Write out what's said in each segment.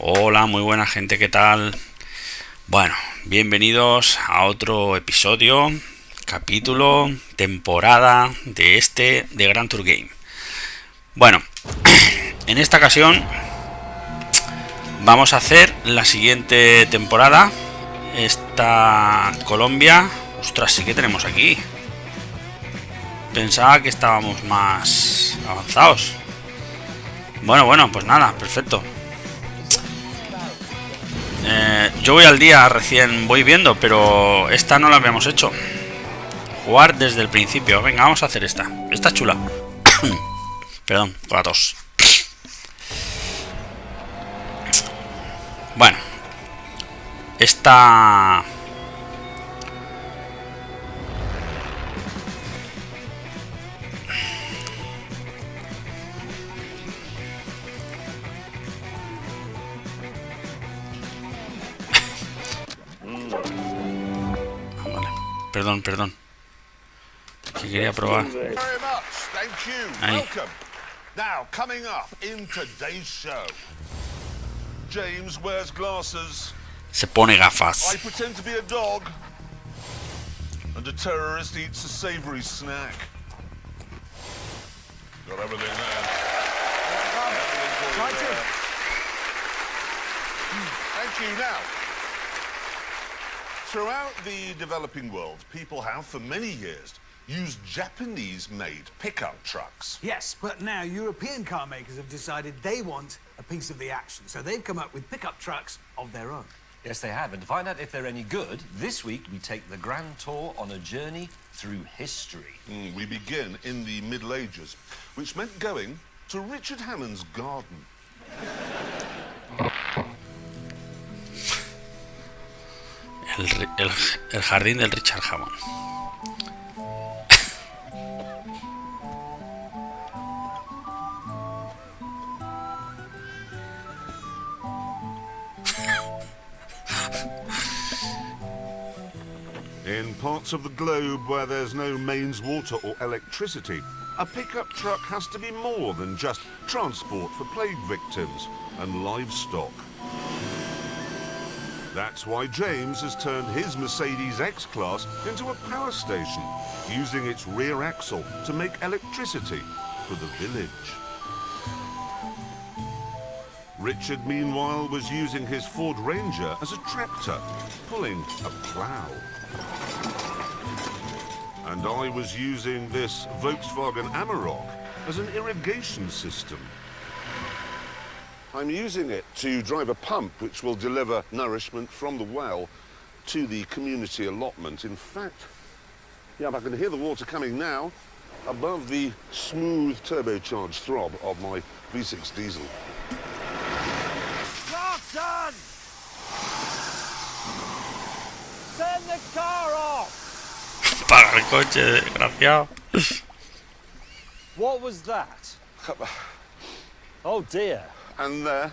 Hola, muy buena gente, ¿qué tal? Bueno, bienvenidos a otro episodio, capítulo, temporada de este de Gran Tour Game. Bueno, en esta ocasión vamos a hacer la siguiente temporada. Esta Colombia. Ostras, sí que tenemos aquí. Pensaba que estábamos más avanzados. Bueno, pues nada, perfecto. Yo voy al día, recién voy viendo, pero esta no la habíamos hecho. Jugar desde el principio. Venga, vamos a hacer esta. Esta es chula. Perdón, con la tos. Bueno, esta... Perdón. Que quería probar. Ahí. Now, coming up in today's show, James wears glasses. Se pone gafas. I pretend to be a dog, and a terrorist eats a savory snack. Got everything there. Thank you. Now, throughout the developing world, people have, for many years, used Japanese-made pickup trucks. Yes, but now European car makers have decided they want a piece of the action, so they've come up with pickup trucks of their own. Yes, they have, and to find out if they're any good, this week we take the Grand Tour on a journey through history. We begin in the Middle Ages, which meant going to Richard Hammond's garden. El jardín del Richard Hammond. In parts of the globe where there's no mains water or electricity, a pickup truck has to be more than just transport for plague victims and livestock. That's why James has turned his Mercedes X-class into a power station, using its rear axle to make electricity for the village. Richard, meanwhile, was using his Ford Ranger as a tractor, pulling a plough. And I was using this Volkswagen Amarok as an irrigation system. I'm using it to drive a pump which will deliver nourishment from the well to the community allotment. In fact, I can hear the water coming now above the smooth turbocharged throb of my V6 diesel. Clarkson! Turn the car off! Paga el coche, desgraciado. What was that? Oh dear. And there,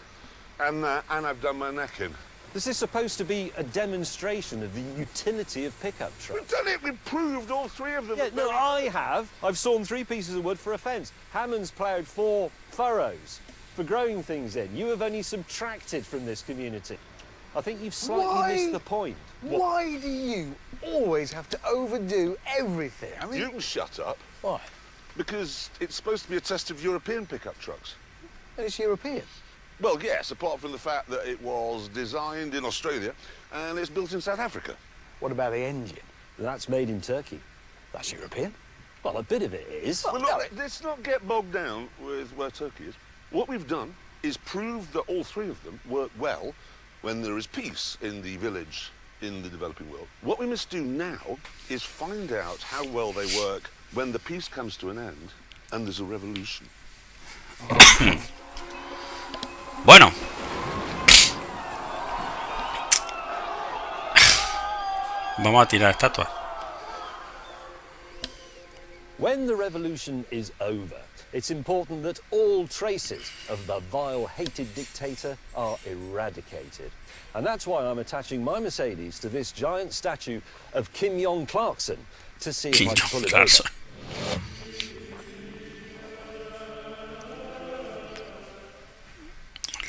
and I've done my neck in. This is supposed to be a demonstration of the utility of pickup trucks. We've done it, we've proved all three of them. Yeah, no, I have. I've sawn 3 pieces of wood for a fence. Hammond's ploughed 4 furrows for growing things in. You have only subtracted from this community. I think you've slightly missed the point. Why do you always have to overdo everything? I mean, You can shut up, why? because it's supposed to be a test of European pickup trucks. And it's European. Well, yes, apart from the fact that it was designed in Australia and it's built in South Africa. What about the engine? That's made in Turkey. That's European. Well, a bit of it is. Well, look, let's not get bogged down with where Turkey is. What we've done is prove that all three of them work well when there is peace in the village in the developing world. What we must do now is find out how well they work when the peace comes to an end and there's a revolution. Bueno. Vamos a tirar estatuas. When the revolution is over, it's important that all traces of the vile, hated dictator are eradicated. And that's why I'm attaching my Mercedes to this giant statue of Kim Jong-Clarkson to see if I can pull it over.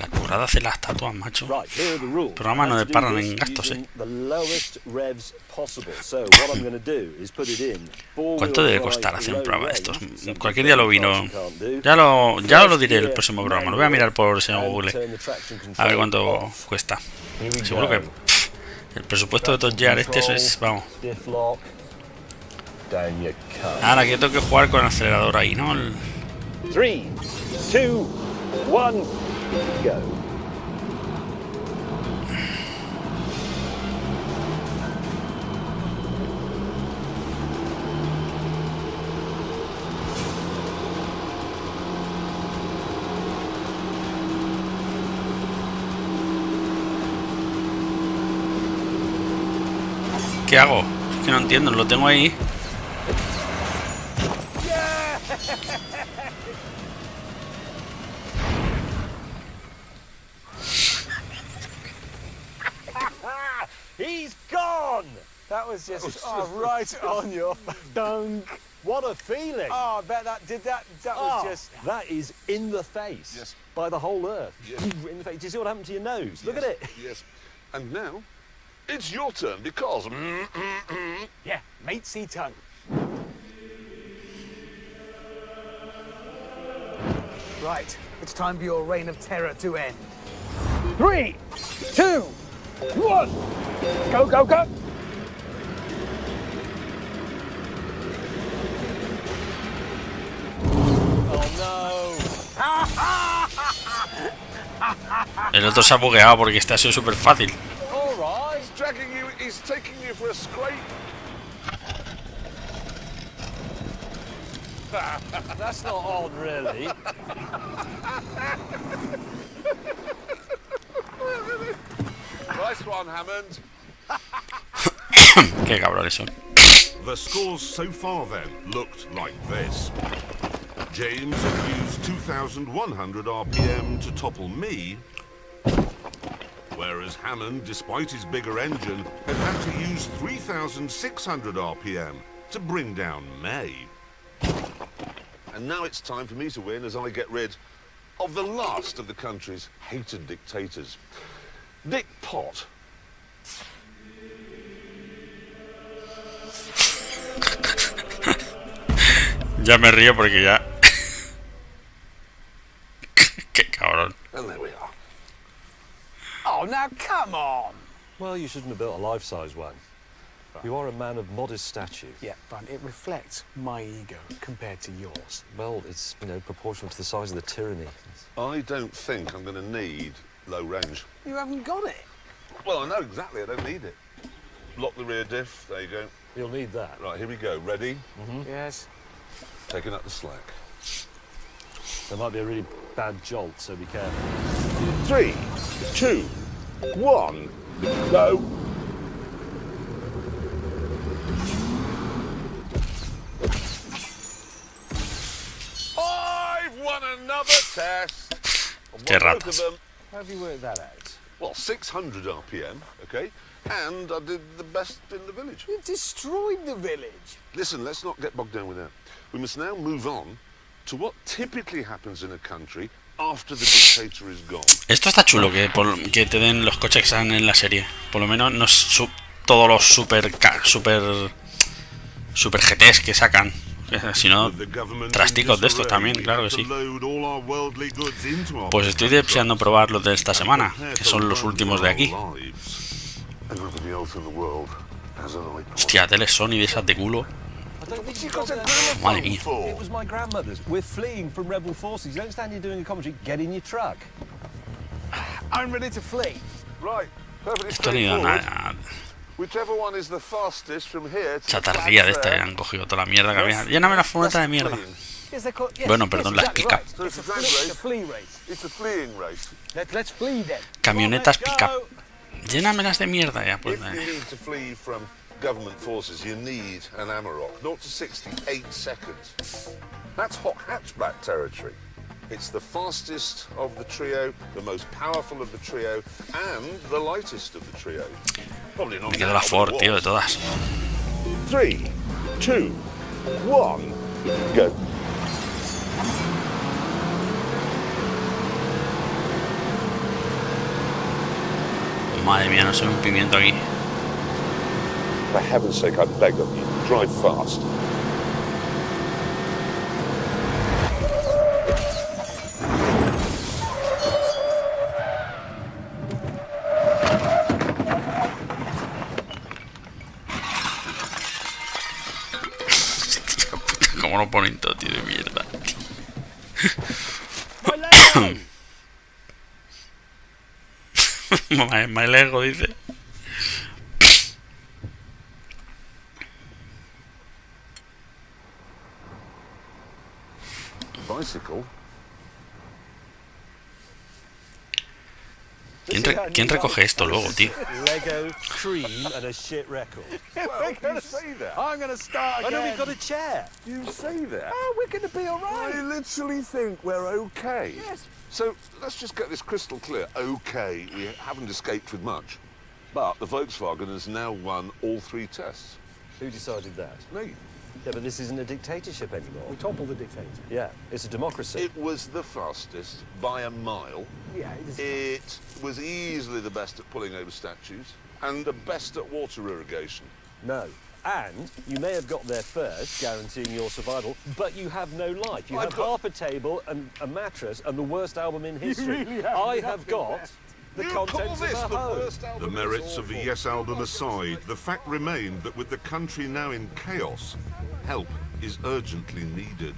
La Temporada hace las estatuas, macho. Right, here are the rules. Programa no I le have to do paran this en gastos, using the lowest revs possible. So what I'm going to do is put it in. ¿Cuánto debe costar hacer un programa de estos? Cualquier día lo vino. Ya lo diré el próximo programa. Lo voy a mirar por el señor Google. A ver cuánto cuesta. Seguro que el presupuesto de Top Gear este es, vamos. Ahora que tengo que jugar con el acelerador ahí, ¿no? 3, 2, 1, go. ¿Qué hago? Es que no entiendo, lo tengo ahí. He's gone! That was just right on your dunk. What a feeling! Oh, I bet that did that. That was just. That is in the face. Yes. By the whole earth. Yes. In the face. Do you see what happened to your nose? Look at it. Yes. And now, it's your turn because... Yeah, matey tongue. Right, it's time for your reign of terror to end. 3, 2, 1. Go, go, go. Oh no! El otro se ha bugueado porque este ha sido súper fácil. All right. He's taking you for a scrape. That's not odd, really. Nice one, Hammond. Qué cabrones son. The scores so far then looked like this. James had used 2,100 RPM to topple me, whereas Hammond, despite his bigger engine, had to use 3,600 RPM to bring down May. And now it's time for me to win as I get rid of the last of the country's hated dictators, Dick Pot. Ya me río porque ya... Qué cabrón. And there we are. Oh, now come on. Well, you shouldn't have built a life-size one. You are a man of modest stature. Yeah, fine. It reflects my ego compared to yours. Well, it's, proportional to the size of the tyranny. I don't think I'm going to need low range. You haven't got it. Well, I know exactly. I don't need it. Lock the rear diff. There you go. You'll need that. Right, here we go. Ready? Yes. Taking up the slack. There might be a really bad jolt, so be careful. 3, 2, 1, go. I've won another test. Qué Both of ratas. them. How have you worked that out? Well, 600 RPM, okay? And I did the best in the village. You destroyed the village. Listen, let's not get bogged down with that. We must now move on to what typically happens in a country after the dictator is gone. Esto está chulo, que te den los coches que salen en la serie. Por lo menos no es todos los super GTs que sacan, sino trasticos de estos también, claro que sí. Pues estoy deseando probar los de esta semana, que son los últimos de aquí. Hostia, tele Sony de esas de culo. Madre mía. It was my grandmother's. We're fleeing from rebel forces. You don't stand here doing a commentary. Get in your truck. I'm ready to flee. Right, perfectly Esto ni da straightforward. nada. Whichever one is the fastest from here to the Chatarría de flag esta, there. han cogido toda la mierda que había. Lléname la furgoneta de mierda. Yes, they're called, yes, Bueno, yes, perdón, las exactly pick-up. right. So it's a flag It's a race. flea race. It's a fleeing race. Let's flee then. Camionetas pick-up. Llénamelas de mierda ya, pues. If you need to flee from government forces, you need an Amarok. 0 to 60, 8 seconds. That's hot hatchback territory. It's the fastest of the trio, the most powerful of the trio, and the lightest of the trio. Probably not Me quedo now, la but Ford, it tío, de was. todas. 3, 2, 1, go. Madre mía, no soy un pimiento aquí. For heaven's sake, I beg of you, drive fast. Como lo ponen todo, tío, de mierda. My Lego dice. Bicycle? ¿Quién recoge esto luego, tío? Lego, cream, and a shit record. Well, you say that. I'm going to start I know again. we've got a chair. You say that. Oh, we're going to be all I right. literally think we're okay. Yes. So let's just get this crystal clear. Okay, we haven't escaped with much. But the Volkswagen has now won all 3 tests. Who decided that? Me. Yeah, but this isn't a dictatorship anymore. We toppled the dictator. Yeah, it's a democracy. It was the fastest by a mile. Yeah, it is. It was easily the best at pulling over statues and the best at water irrigation. No. And you may have got there first, guaranteeing your survival, but you have no life. You I've have got- half a table and a mattress and the worst album in history. really have I have nothing got left. the You call contents this of the a home. worst album? The merits of the Yes album aside, the fact remained that with the country now in chaos, help is urgently needed.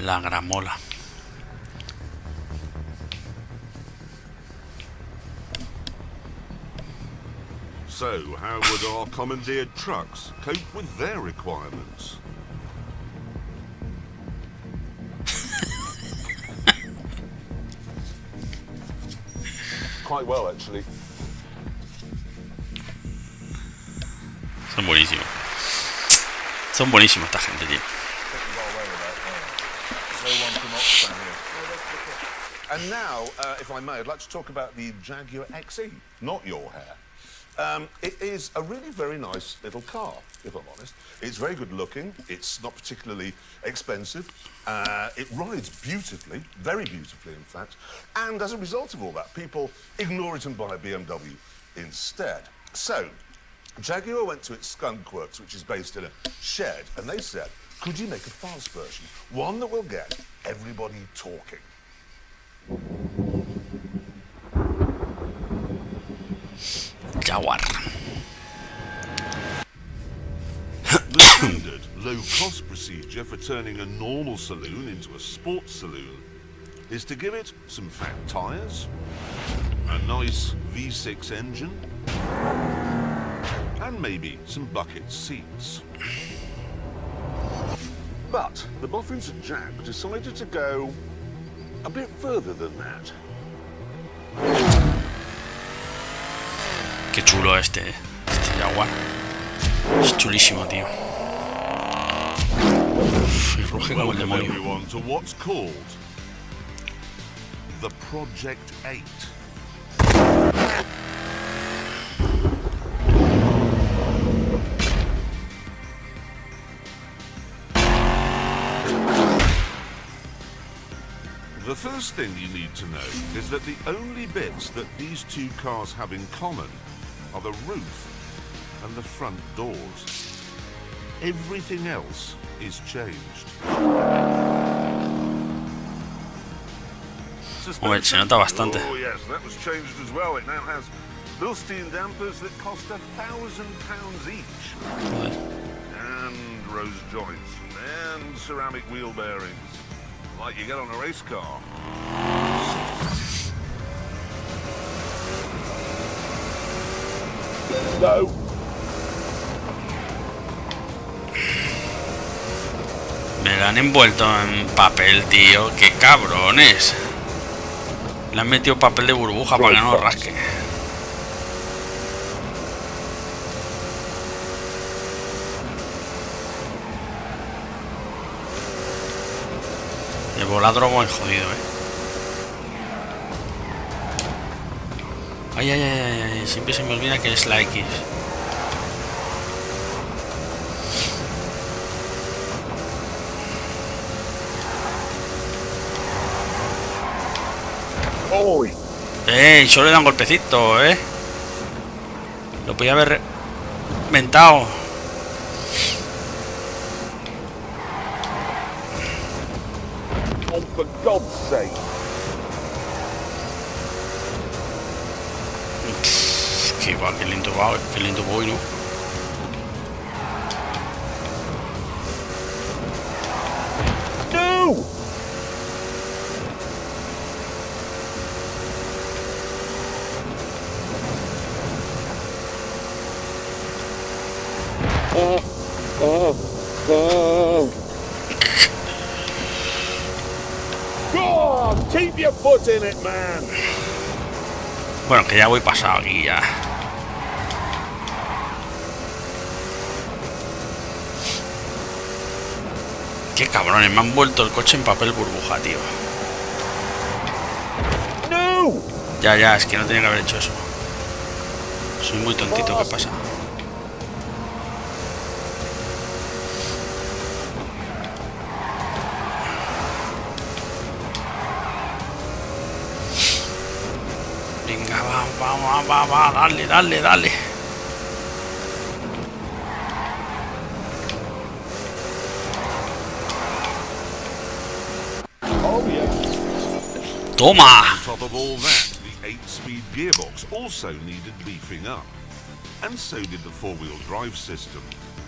La gramola. So, how would our commandeered trucks cope with their requirements? Quite well, actually. Son buenísimos. Son buenísimos esta gente, tío. And now, if I may, I'd like to talk about the Jaguar XE, not your hair. It is a really very nice little car, if I'm honest. It's very good looking. It's not particularly expensive. It rides beautifully, very beautifully, in fact. And as a result of all that, people ignore it and buy a BMW instead. So, Jaguar went to its skunk works, which is based in a shed, and they said, could you make a fast version? One that will get everybody talking. Jaguar. The standard low-cost procedure for turning a normal saloon into a sports saloon is to give it some fat tyres, a nice V6 engine, and maybe some bucket seats. But the boffins at Jag decided to go a bit further than that. Qué chulo este Jaguar. Es chulísimo, tío. Uf, y ruge como el Welcome demonio. everyone to what's called the Project 8. The first thing you need to know is that the only bits that these two cars have in common are the roof and the front doors. Everything else is changed. Hombre, se nota bastante. Oh yes, that was changed as well. It now has Bilstein dampers that cost £1,000 each. Joder. And rose joints. And ceramic wheel bearings. Like you get on a race car. No. Me lo han envuelto en papel, tío. Qué cabrones. Le han metido papel de burbuja para que no lo rasque. El voladromo es jodido, Ay, ay, ay, ay, ay, siempre se me olvida que es la X. ¡Uy! Solo le dan golpecito, Lo podía haber reventado. Oh, for God's sake. Que va, qué lento va, qué lento voy, ¿no? No! Go on, keep your foot in it, man. Bueno, que ya voy pasado aquí ya. Qué cabrones, me han vuelto el coche en papel burbuja, tío. No! Ya, es que no tenía que haber hecho eso. Soy muy tontito, ¿qué pasa? Venga, va, dale. Oh, yeah. ¡Toma! On top of all that, the 8-speed gearbox also needed beefing up. And so did the four-wheel drive system.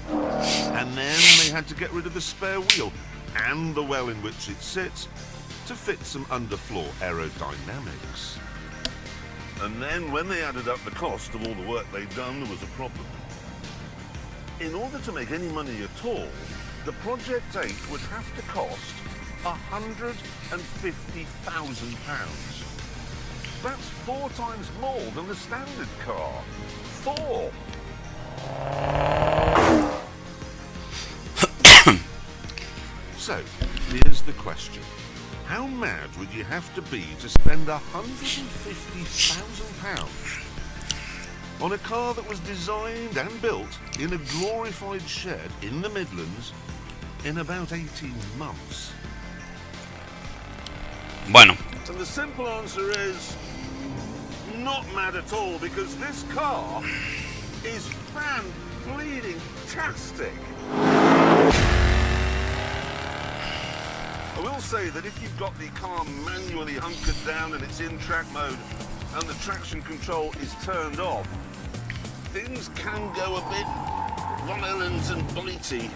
And then they had to get rid of the spare wheel and the well in which it sits to fit some underfloor aerodynamics. And then when they added up the cost of all the work they'd done, there was a problem. In order to make any money at all, the Project 8 would have to cost £150,000. That's 4 times more than the standard car. 4! So, here's the question. How mad would you have to be to spend £150,000 on a car that was designed and built in a glorified shed in the Midlands in about 18 months? Bueno, And the simple answer is not mad at all, because this car is fan-bleeding-tastic. I will say that if you've got the car manually hunkered down and it's in track mode and the traction control is turned off, things can go a bit violent and bitey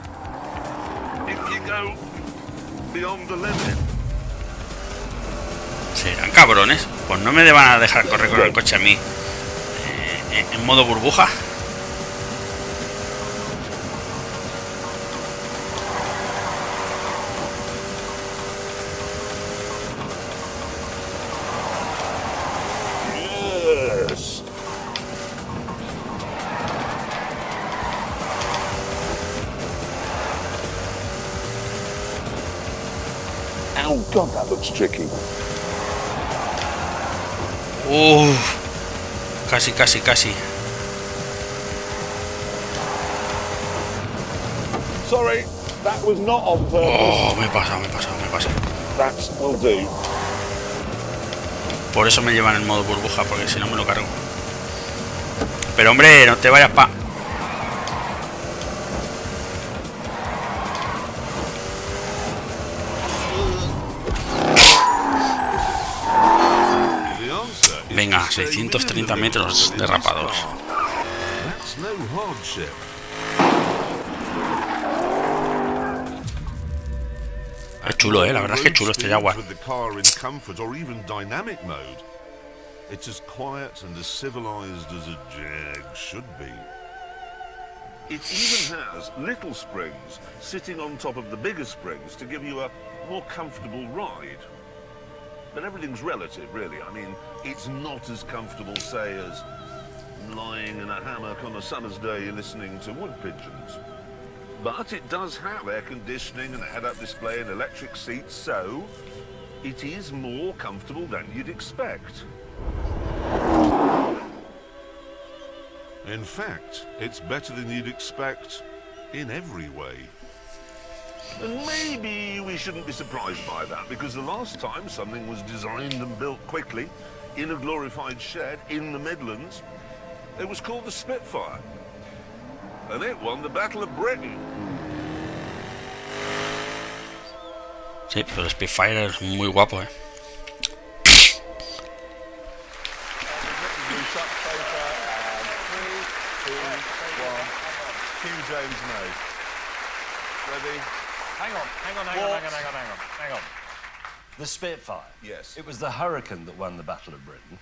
if you go beyond the limit. ¿serán cabrones? Pues no me van a dejar correr con el coche a mí en modo burbuja. Yes. Oh God, that looks tricky. Casi. Sorry, that was not on purpose. Oh, me he pasado. That's will do. Por eso me llevan en modo burbuja, porque si no me lo cargo. Pero hombre, no te vayas pa... Venga, 630 metros derrapados. That's no hardship. Es chulo, la verdad es que es chulo este Jaguar. With the car in comfort or even dynamic mode, it's as quiet and as civilized as a Jag should be. It even has little springs sitting on top of the bigger springs to give you a more comfortable ride. But everything's relative, really. I mean, it's not as comfortable, say, as lying in a hammock on a summer's day listening to wood pigeons. But it does have air conditioning and a head-up display and electric seats, so it is more comfortable than you'd expect. In fact, it's better than you'd expect in every way. And maybe we shouldn't be surprised by that, because the last time something was designed and built quickly in a glorified shed in the Midlands, It was called the Spitfire. And it won the Battle of Britain. Sí, pero el Spitfire es muy guapo, ¿eh? James knows. Ready? Hang on. The Spitfire? Yes. It was the Hurricane that won the Battle of Britain.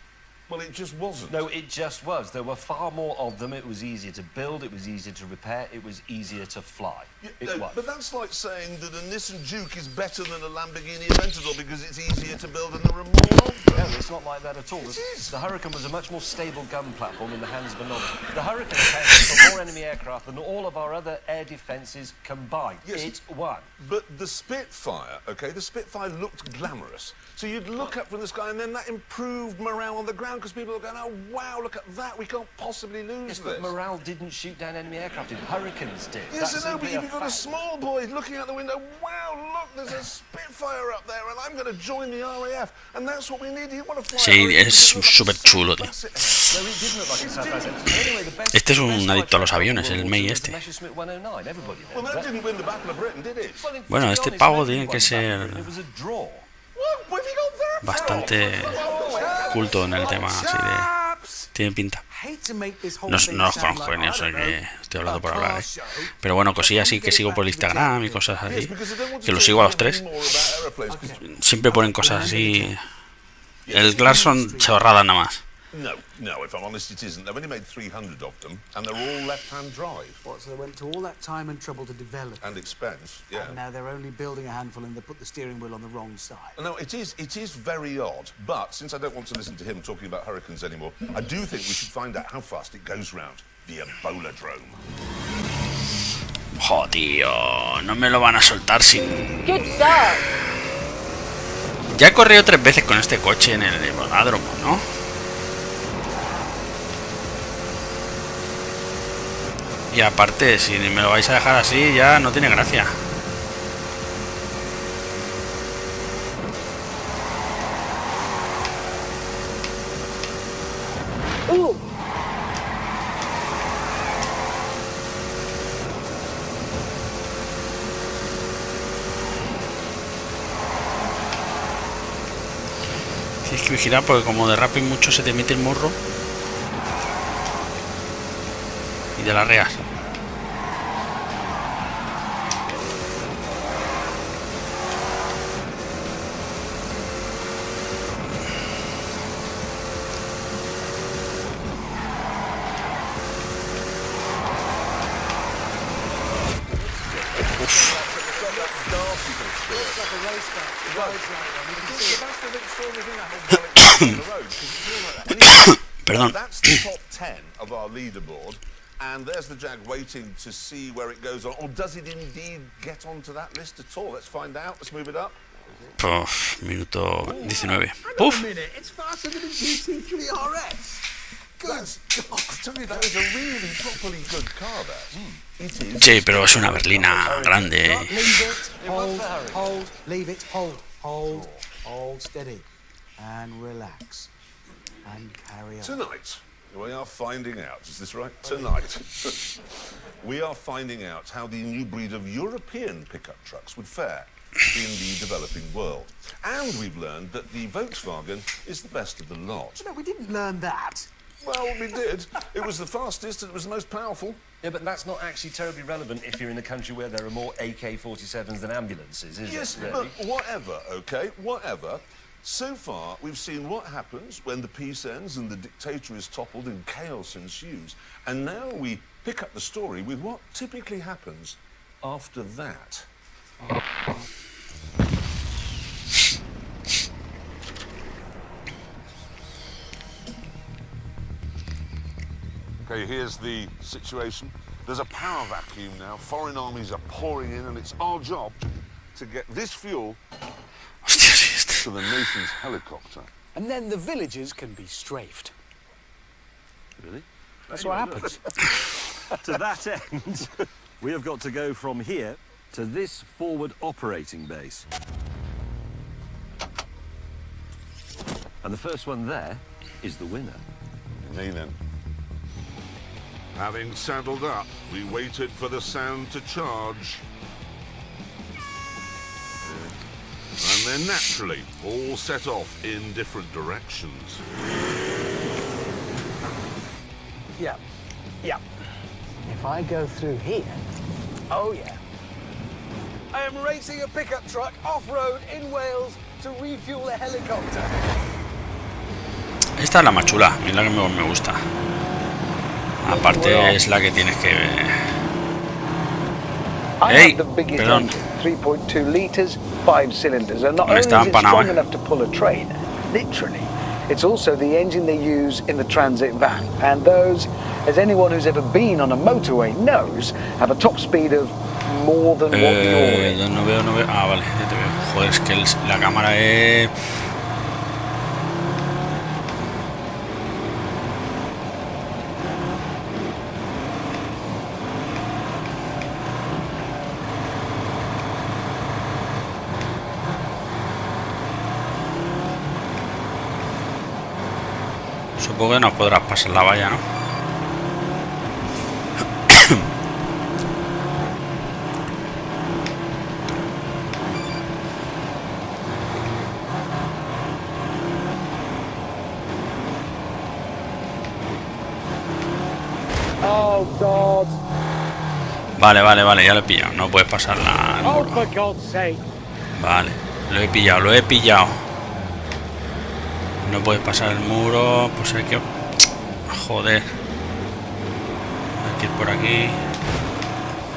Well, it just wasn't. No, it just was. There were far more of them. It was easier to build, it was easier to repair, it was easier to fly. It was. But that's like saying that a Nissan Juke is better than a Lamborghini Aventador because it's easier to build and there are more of them. No, it's not like that at all. It is. The Hurricane was a much more stable gun platform in the hands of a novice. The Hurricane accounted for more enemy aircraft than all of our other air defences combined. Yes. It won. But the Spitfire, okay, the Spitfire looked glamorous. So you'd look up from the sky and then that improved morale on the ground because people were going, oh, wow, look at that, we can't possibly lose Yes, this. but morale didn't shoot down enemy aircraft. Hurricanes did. Yes, That's I know, but simply if you've got a fact. small boy looking out the window, wow, look, there's a Spitfire up there and I'm going to join the RAF. And that's what we need. You want to fly Sí, es súper chulo, tío. No, it didn't look like a Southwest Express. Anyway, the best- Este es un best adicto a los fighter aviones, in el World May War II este. was the Messerschmitt 109. Everybody knows Well, that that. didn't win the Battle of Britain, did it? Well, Bueno, to be este honest, pavo maybe tiene won que the Battle ser of Britain. It was a draw. What have you got there? bastante culto en el tema, así de... Tiene pinta. No los conozco ni eso, que estoy hablando por hablar, ¿eh? Pero bueno, cosillas así que sigo por el Instagram y cosas así, que los sigo a los tres. Siempre ponen cosas así. El Glass son chorradas nada más. No, if I'm honest, it isn't. They've only made 300 of them, and they're all left-hand drive. What, so they went to all that time and trouble to develop And expense, yeah. and now they're only building a handful and they put the steering wheel on the wrong side. No, it is very odd, but since I don't want to listen to him talking about hurricanes anymore, I do think we should find out how fast it goes round the Ebola drome. Jo, tío, no me lo van a soltar sin... Good start. Ya he corrido 3 veces con este coche en el velódromo, ¿no? Y aparte, si me lo vais a dejar así, ya no tiene gracia. Tienes que vigilar porque como derrape mucho se te mete el morro y de las reas. Perdón. That's the top 10 of our leaderboard, and there's the Jag waiting to see where it goes on. Or does it indeed get onto that list at all? Let's find out. Let's move it up. Puf, minuto 19. Hang Puf. on a minute, it's faster than a GT3 RS. Good God, I tell you, that is a really properly good car, that. It is. Sí, pero es una berlina grande. Leave it, hold, leave it, hold, steady, and relax, and carry on. Tonight, we are finding out, is this right? Tonight, we are finding out how the new breed of European pickup trucks would fare in the developing world. And we've learned that the Volkswagen is the best of the lot. No, we didn't learn that. Well, we did. It was the fastest and it was the most powerful. Yeah, but that's not actually terribly relevant if you're in a country where there are more AK-47s than ambulances, is Yes, it, really? but whatever, okay, whatever. So far, we've seen what happens when the peace ends and the dictator is toppled and chaos ensues. And now we pick up the story with what typically happens after that. Okay, here's the situation. There's a power vacuum now. Foreign armies are pouring in, and it's our job to get this fuel Hostia, sí, este. to the nation's helicopter. And then the villagers can be strafed. Really? That's what happens. To that end, we have got to go from here to this forward operating base. And the first one there is the winner. Me then. Having saddled up, we waited for the sound to charge. And then naturally, all set off in different directions. Yeah. Yeah. If I go through here... Oh, yeah. I am racing a pickup truck off-road in Wales to refuel a helicopter. Esta es la más chula, es la que me gusta. Aparte es la que tienes que... ¡Ey! Perdón. 3.2 liters, 5 cylinders, and not only is it strong enough to pull a train, literally, it's also the engine they use in the transit van. And those, as anyone who's ever been on a motorway knows, have a top speed of more than what you're in. No veo. Ah, vale, ya te veo. Joder, es que la cámara es... Supongo que no podrás pasar la valla, ¿no? Oh, God. Vale, ya lo he pillado. No puedes pasar la... Oh, for God's sake. Vale, lo he pillado. No puedes pasar el muro, pues hay que... Joder. Hay que ir por aquí.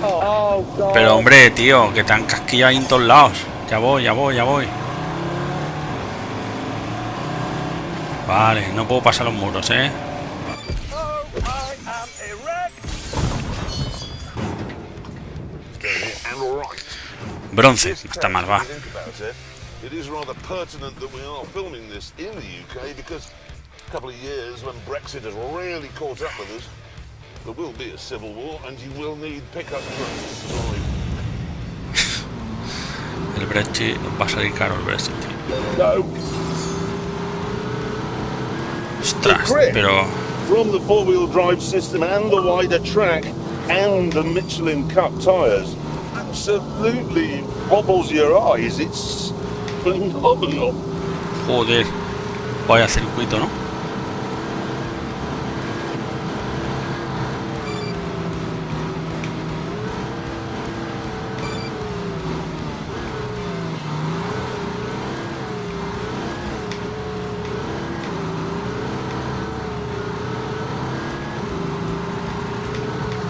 Oh, God. Pero hombre, tío, que te han casquillado ahí en todos lados. Ya voy. Vale, no puedo pasar los muros, ¿eh? Bronce, no está mal, va. It is rather pertinent that we are filming this in the UK because a couple of years when Brexit has really caught up with us, there will be a civil war and you will need pickup trucks to survive. El Brexit va a salir caro, el Brexit. No. Ostras, pero... From the four-wheel drive system and the wider track and the Michelin Cup tyres absolutely wobbles your eyes. It's phenomenal. Joder, vaya circuito, ¿no?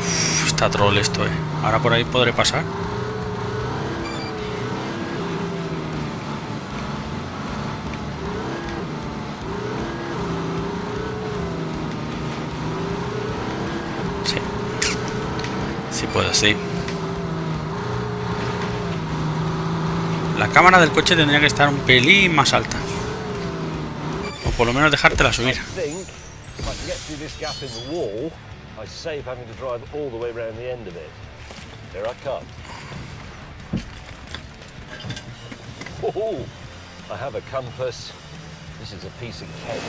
Uf, está troll esto, eh. Ahora por ahí podré pasar. Puedo, sí. La cámara del coche tendría que estar un pelín más alta. O por lo menos dejártela subir. I have a compass. This is a piece of cake.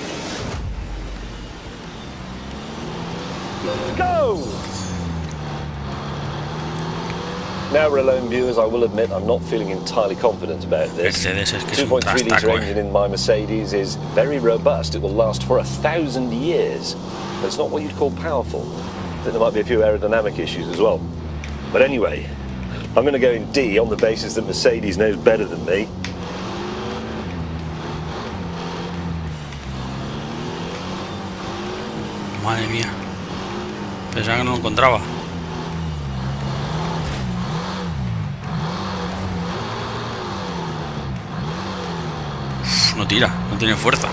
Go! Now, Relone viewers, I will admit I'm not feeling entirely confident about this. Mercedes es que es un 2.3 litre engine in my Mercedes is very robust. It will last for 1,000 years. But it's not what you'd call powerful. I think there might be a few aerodynamic issues as well. But anyway, I'm going to go in D on the basis that Mercedes knows better than me. Madre mía. Pensaba que no lo encontraba. No tira, no tiene fuerza.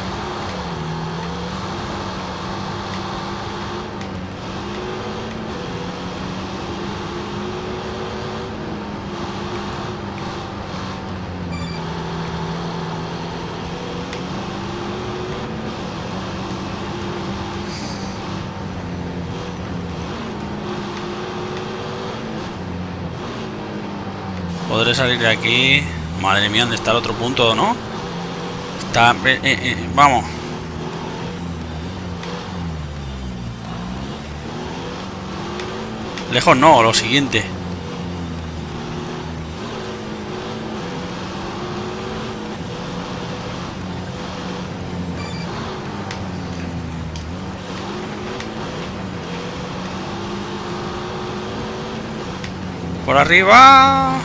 Podré salir de aquí. Madre mía, ¿dónde está el otro punto, no? Vamos. Lejos no, lo siguiente. Por arriba.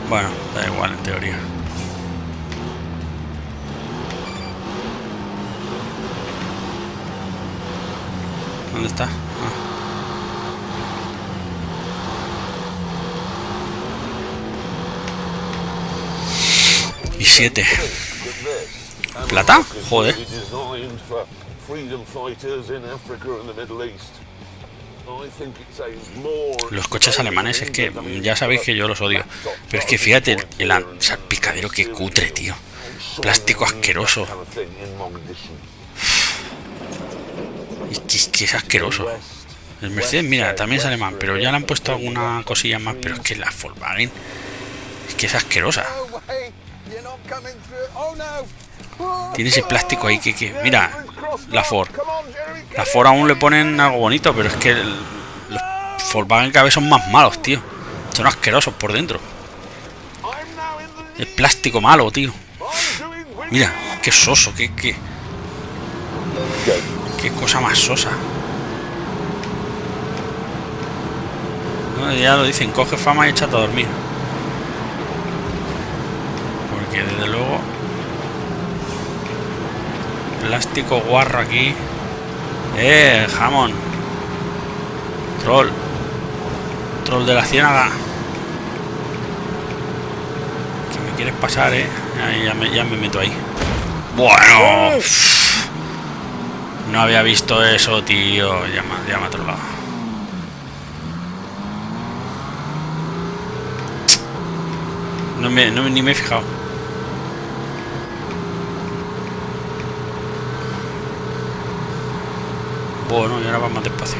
Bueno, da igual en teoría. ¿Dónde está? Y 7. ¿Plata? Joder. Los coches alemanes es que ya sabéis que yo los odio. Pero es que fíjate el salpicadero, que cutre, tío. Plástico asqueroso. Es que es asqueroso. El Mercedes, mira, también es alemán, pero ya le han puesto alguna cosilla más. Pero es que la Volkswagen es que es asquerosa. Tiene ese plástico ahí que mira, la Ford aún le ponen algo bonito, pero es que los Volkswagen cada vez son más malos, tío. Son asquerosos por dentro. El plástico malo, tío. Mira, qué soso, qué cosa más sosa. No, ya lo dicen, coge fama y échate a dormir. Porque desde luego plástico guarro aquí. Jamón. Troll de la ciénaga. Que me quieres pasar, ya me meto ahí. Bueno. No había visto eso, tío. Ya me ha trolado. Ni me he fijado. Bueno, y ahora va más despacio.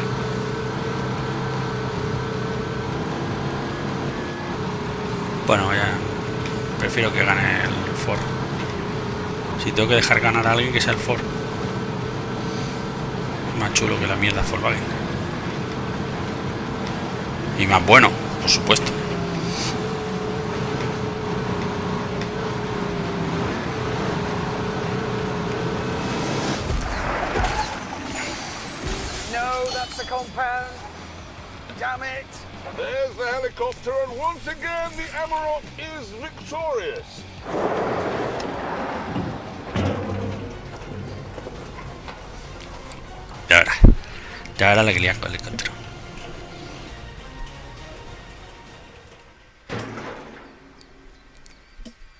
Bueno, ya prefiero que gane el Ford. Si tengo que dejar ganar a alguien, que sea el Ford. Más chulo que la mierda Volkswagen. Y más bueno, por supuesto. Compound. Damn it! There's the helicopter, and once again the Amarok is victorious. Ya verá la que lian con el helicóptero.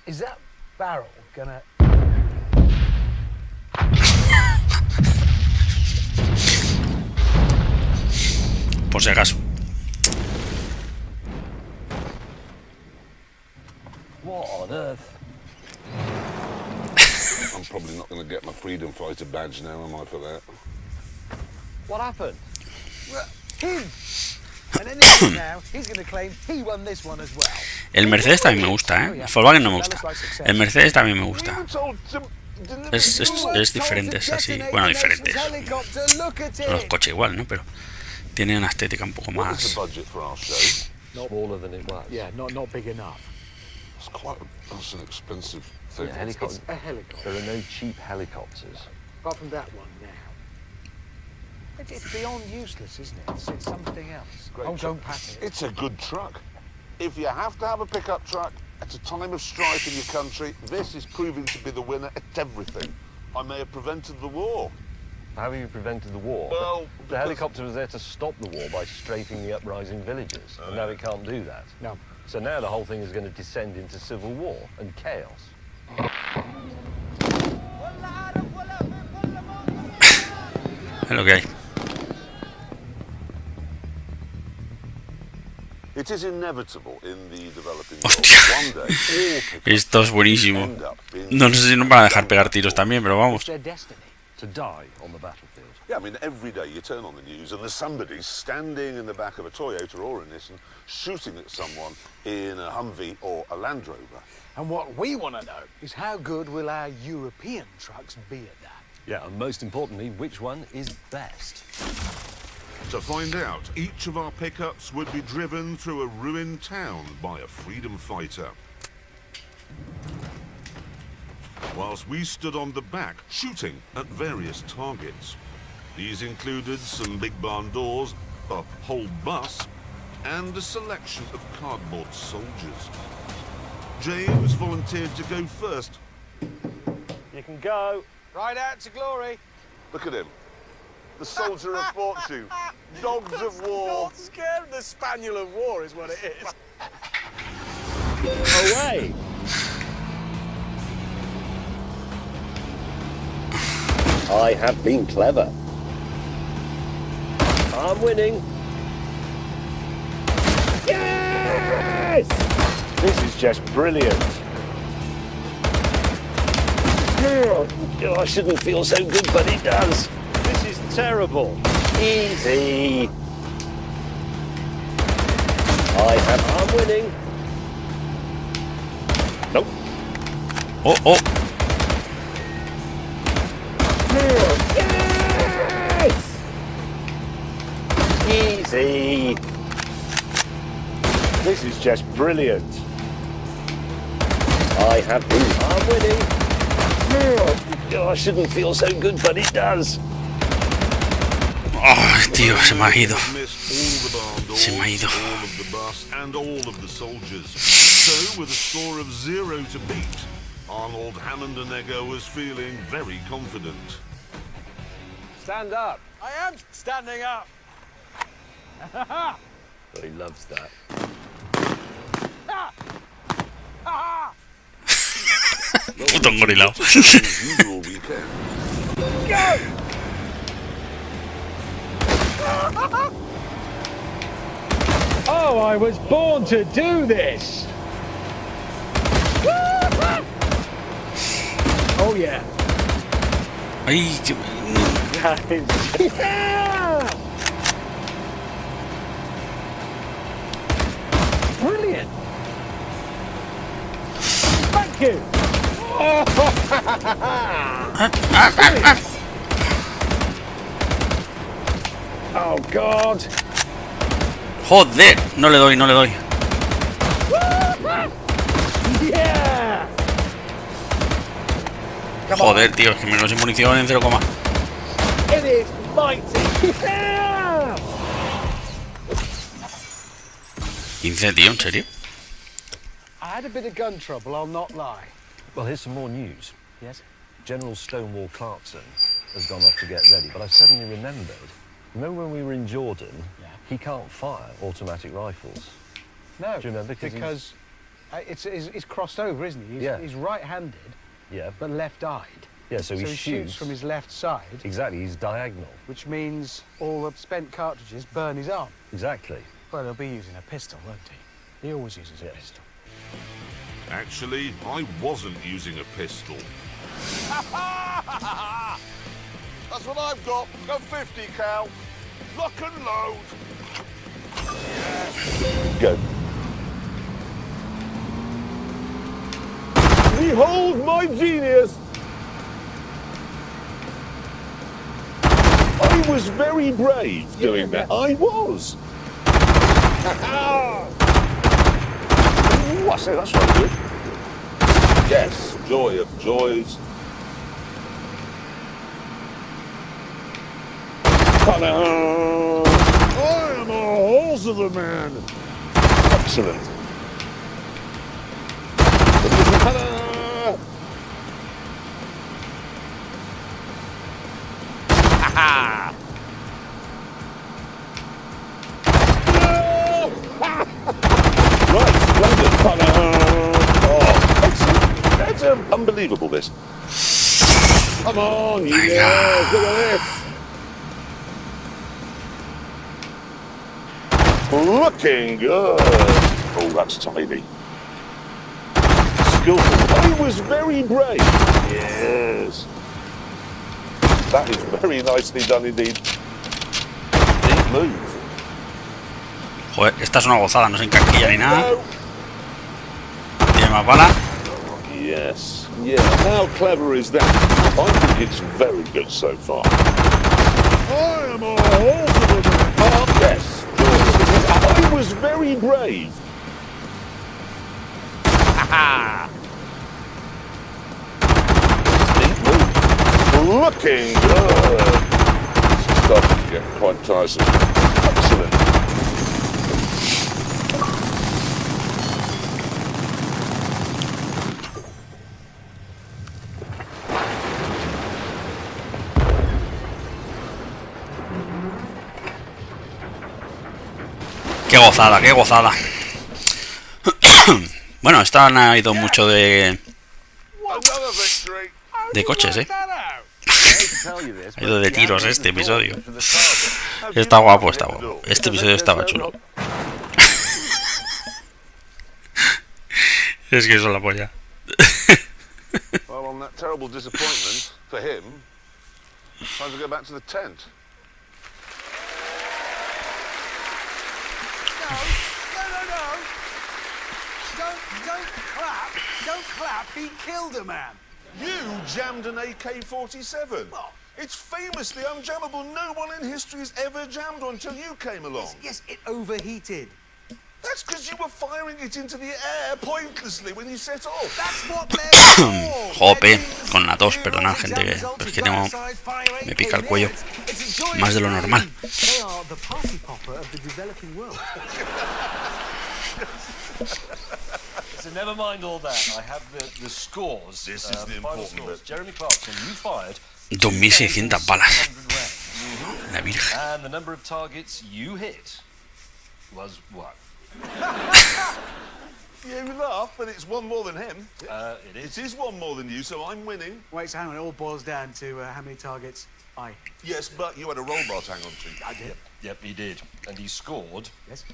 Is that barrel gonna... Por si acaso. What on earth? I'm probably not going to get my freedom fighter badge now, am I, for that? What happened? Well, him! And then now he's going to claim he won this one as well. El Mercedes también me gusta, ¿eh? El Volkswagen no me gusta. El Mercedes también me gusta. Es diferentes, así. Bueno, diferentes. Son los coches igual, ¿no? Pero tiene una estética un poco más. Smaller than it was. Yeah, not big enough. That's an expensive thing. Yeah, helicopter. It's a helicopter. There are no cheap helicopters. Apart from that one now. It's beyond useless, isn't it? It's something else. Don't pat it. It's a good truck. If you have to have a pickup truck at a time of strife in your country, this is proving to be the winner at everything. I may have prevented the war. How have you prevented the war? Well, the helicopter was there to stop the war by strafing the uprising villages. And now it can't do that. No. So now the whole thing is going to descend into civil war and chaos. Es lo que hay. it is inevitable in the developing world. Hostia. One day, all pickup Esto es buenísimo. end up being No sé si nos van a dejar pegar tiros también, pero vamos. It's their destiny. To die on the battlefield. Yeah, I mean, every day you turn on the news and there's somebody standing in the back of a Toyota or a Nissan shooting at someone in a Humvee or a Land Rover. And what we want to know is how good will our European trucks be at that? Yeah, and most importantly, which one is best? To find out, each of our pickups would be driven through a ruined town by a freedom fighter, whilst we stood on the back shooting at various targets. These included some big barn doors, a whole bus, and a selection of cardboard soldiers. James volunteered to go first. You can go. Right out to glory. Look at him. The soldier of fortune. Dogs of war. Not scared. The spaniel of war is what it is. Away! I have been clever. I'm winning. Yes! This is just brilliant. Oh, I shouldn't feel so good, but it does. This is terrible. Easy. I'm winning. Nope. Oh. Yes! Easy. This is just brilliant. I'm winning. Oh, I shouldn't feel so good, but it does. Oh, tío, se me ha ido. Se me ha ido. All of the bus and all of the soldiers. So, with a score of 0 to beat, Arnold Hammondenegger was feeling very confident. Stand up. I am standing up. Oh, he loves that. Puto engorilado. Oh, I was born to do this. Oh yeah. Ay, qué... Yeah. Brilliant. Thank you. Oh God. Joder, no le doy. Yeah. Joder, tío, es que me quedo sin munición en 0, It is mighty. Yeah. 15, tío, ¿en serio? I had a bit of gun trouble, I'll not lie. Well, here's some more news. Yes? General Stonewall Clarkson has gone off to get ready, but I suddenly remembered. Remember when we were in Jordan? Yeah. He can't fire automatic rifles. No, Do you remember? because it's crossed over, isn't he? He's right-handed, Yeah. but left-eyed. Yeah, so he shoots from his left side, Exactly, he's diagonal. which means all the spent cartridges burn his arm. Exactly. Well, he'll be using a pistol, won't he? He always uses a pistol. Actually, I wasn't using a pistol. That's what I've got. A 50 cal. Lock and load. Go. Behold my genius. I was very brave doing that. I was. Ooh, I say that's right good. Yes, joy of joys. I am a horse of a man. Excellent. Right, splendid. Oh, excellent. That's unbelievable, this. Come on, yeah, look at this. Looking good. Oh, that's tidy. Skillful. I was very brave. Yes. That is very nicely done indeed. Deep move. Joder, esta es una gozada, no se encaquilla ni nada. Tiene más bala. Yes. Yeah, how clever is that? I think it's very good so far. I am a horse. Yes, I was very brave. Looking good. Starting to get quite tiresome. Excellent. Qué gozada, qué gozada. Bueno, esta ha ido mucho de coches, Ha ido de tiros este episodio. Está guapo, está guapo. Este episodio estaba chulo. Es que eso es la polla. Well, on that terrible disappointment for him, time to go back to the tent. Don't clap. He killed a man. You jammed an AK-47. What? It's famously unjammable. No one in history has ever jammed one until you came along. Yes, it overheated. That's because you were firing it into the air pointlessly when you set off. That's what they're Jope, con la tos, perdonad gente, que es que tengo, me pica el cuello más de lo normal. They are the party popper of the developing world. So never mind all that. I have the scores. This is the final important scores. bit. Jeremy Clarkson, you fired 2.600 balas. La virgen. and the number of targets you hit was what? You laugh, but it's one more than him. It is. It is one more than you, so I'm winning. Wait, so hang on. It all boils down to how many targets I. Yes, but you had a roll bar to hang on to. I did. Yep, he did. And he scored Yes.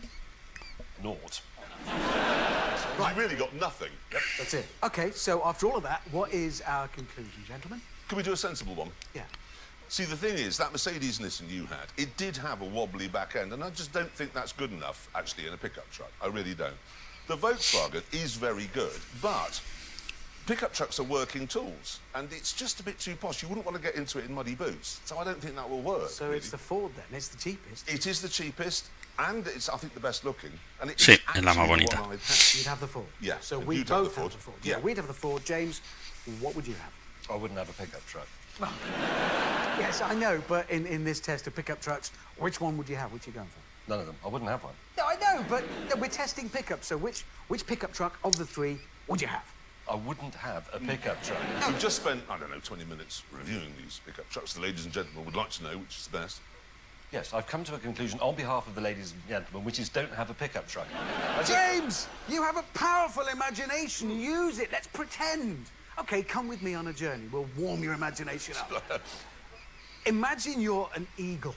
naught. You really got nothing. Yep. That's it. Okay. So after all of that, what is our conclusion, gentlemen? Can we do a sensible one? Yeah. See, the thing is, that Mercedes Nissan you had, it did have a wobbly back end, and I just don't think that's good enough, actually, in a pickup truck. I really don't. The Volkswagen is very good, but pickup trucks are working tools, and it's just a bit too posh. You wouldn't want to get into it in muddy boots, so I don't think that will work. So really. it's the Ford then. It's the cheapest. It is the cheapest, and it's, I think, the best looking. And it's Sí, es la más actually bonita. the one I'd have. You'd have the Ford. Yeah, So and we you'd have both the have Ford. the Ford. Yeah. We'd have the Ford. James, what would you have? I wouldn't have a pickup truck. Yes, I know, but in this test of pickup trucks, which one would you have? Which are you going for? None of them. I wouldn't have one. No, I know, but we're testing pickups, so which pickup truck of the three would you have? I wouldn't have a pickup truck. We've just spent, I don't know, 20 minutes reviewing these pickup trucks. The ladies and gentlemen would like to know which is the best. Yes, I've come to a conclusion on behalf of the ladies and gentlemen, which is don't have a pickup truck. James, you have a powerful imagination. Use it. Let's pretend. Okay, come with me on a journey. We'll warm your imagination up. Imagine you're an eagle.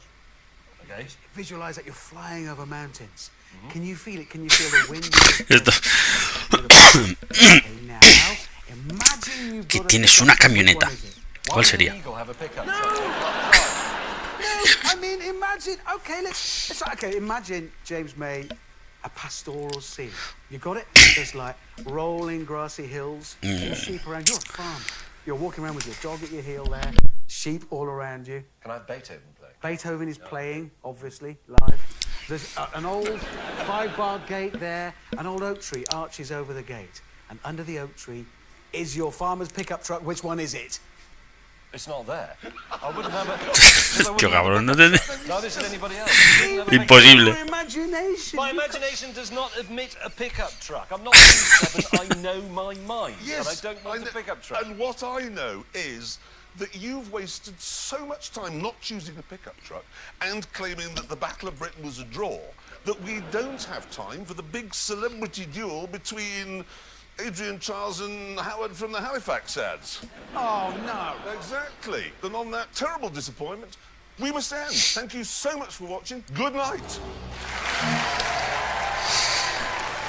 Okay. Visualize that you're flying over mountains. Can you feel it? Can you feel the wind? Okay, now, imagine you've Que got tienes una camioneta. ¿Cuál sería? Why would an eagle have a pickup No, truck? I mean, imagine. Okay, okay, imagine, James May, a pastoral scene. You got it? There's like rolling grassy hills, sheep around. You're a farmer. You're walking around with your dog at your heel there, sheep all around you. Can I have Beethoven play? Beethoven is playing, obviously, live. There's an old 5-bar gate there. An old oak tree arches over the gate. And under the oak tree is your farmer's pickup truck. Which one is it? It's not there. I wouldn't have a... Tío cabrón, no te... Neither should anybody else. Imposible. Your imagination. My imagination does not admit a pickup truck. I'm not 27, I know my mind. Yes, and I don't want a pickup truck. And what I know is that you've wasted so much time not choosing a pickup truck and claiming that the Battle of Britain was a draw that we don't have time for the big celebrity duel between Adrian Charles and Howard from the Halifax ads. Oh, no. Exactly. And on that terrible disappointment, we must end. Thank you so much for watching. Good night.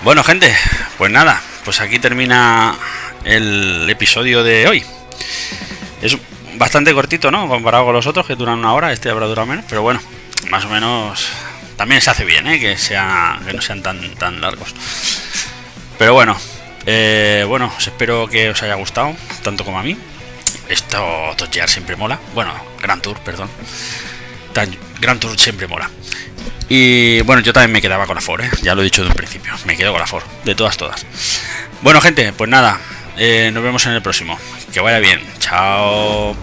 Bueno, gente, pues nada, pues aquí termina el episodio de hoy. Es bastante cortito, ¿no? Comparado con los otros que duran una hora, este habrá durado menos, pero bueno, más o menos también se hace bien, ¿eh? Que no sean tan largos. Pero bueno, Bueno, espero que os haya gustado, tanto como a mí. Esto Tochear siempre mola. Bueno, Grand Tour, perdón. Grand Tour siempre mola. Y bueno, yo también me quedaba con la Ford, ya lo he dicho de un principio. Me quedo con la Ford, de todas. Bueno, gente, pues nada, nos vemos en el próximo. Que vaya bien, chao.